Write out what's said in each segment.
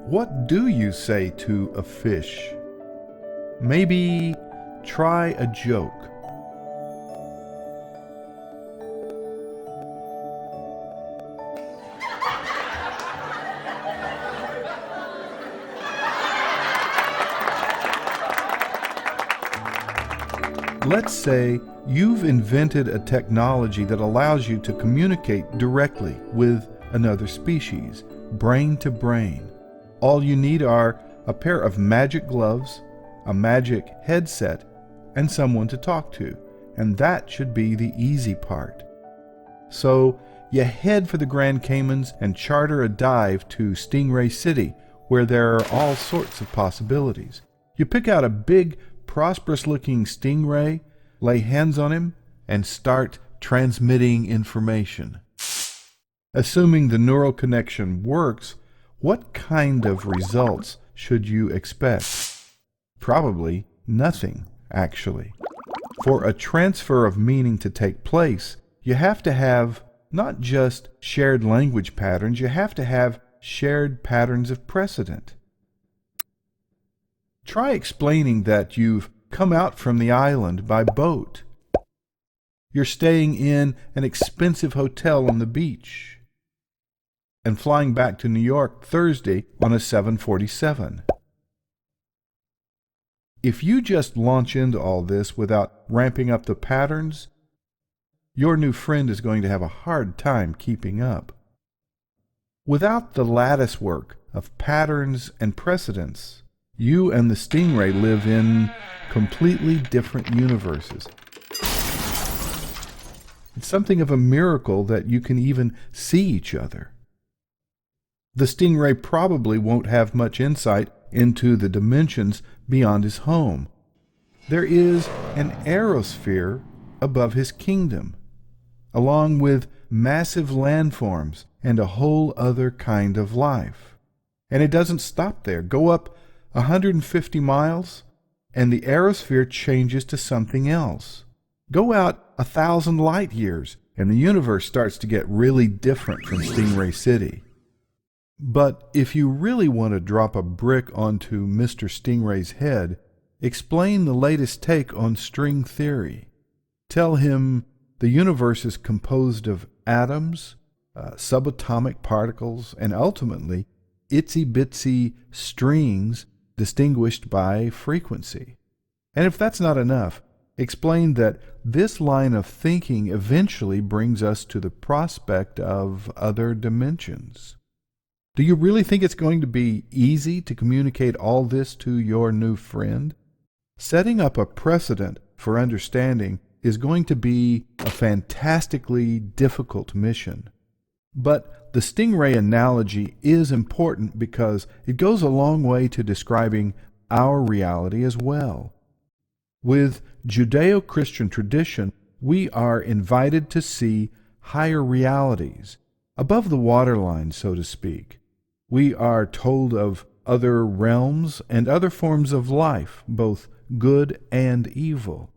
What do you say to a fish? Maybe try a joke. Let's say you've invented a technology that allows you to communicate directly with another species, brain to brain. All you need are a pair of magic gloves, a magic headset, and someone to talk to, and that should be the easy part. So you head for the Grand Caymans and charter a dive to Stingray City, where there are all sorts of possibilities. You pick out a big, prosperous-looking stingray, lay hands on him, and start transmitting information. Assuming the neural connection works, what kind of results should you expect? Probably nothing, actually. For a transfer of meaning to take place, you have to have not just shared language patterns, you have to have shared patterns of precedent. Try explaining that you've come out from the island by boat. You're staying in an expensive hotel on the beach and flying back to New York Thursday on a 747. If you just launch into all this without ramping up the patterns, your new friend is going to have a hard time keeping up. Without the lattice work of patterns and precedents, you and the stingray live in completely different universes. It's something of a miracle that you can even see each other. The stingray probably won't have much insight into the dimensions beyond his home. There is an aerosphere above his kingdom, along with massive landforms and a whole other kind of life. And it doesn't stop there. Go up 150 miles, and the aerosphere changes to something else. Go out 1,000 light years, and the universe starts to get really different from Stingray City. But if you really want to drop a brick onto Mr. Stingray's head, explain the latest take on string theory. Tell him the universe is composed of atoms, subatomic particles, and ultimately itsy-bitsy strings distinguished by frequency. And if that's not enough, explain that this line of thinking eventually brings us to the prospect of other dimensions. Do you really think it's going to be easy to communicate all this to your new friend? Setting up a precedent for understanding is going to be a fantastically difficult mission. But the stingray analogy is important because it goes a long way to describing our reality as well. With Judeo-Christian tradition, we are invited to see higher realities, above the waterline, so to speak. We are told of other realms and other forms of life, both good and evil.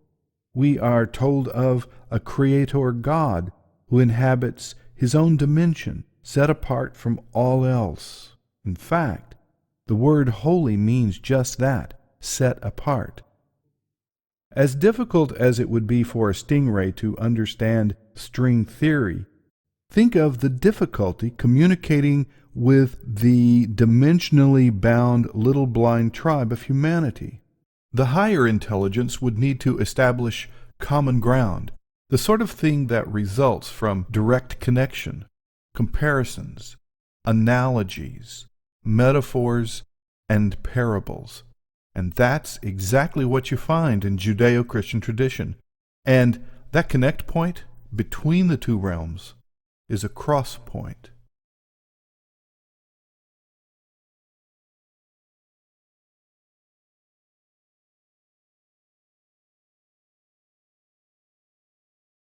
We are told of a creator God who inhabits his own dimension, set apart from all else. In fact, the word holy means just that, set apart. As difficult as it would be for a stingray to understand string theory, think of the difficulty communicating with the dimensionally bound little blind tribe of humanity. The higher intelligence would need to establish common ground, the sort of thing that results from direct connection, comparisons, analogies, metaphors, and parables. And that's exactly what you find in Judeo-Christian tradition. And that connect point between the two realms is a crosspoint.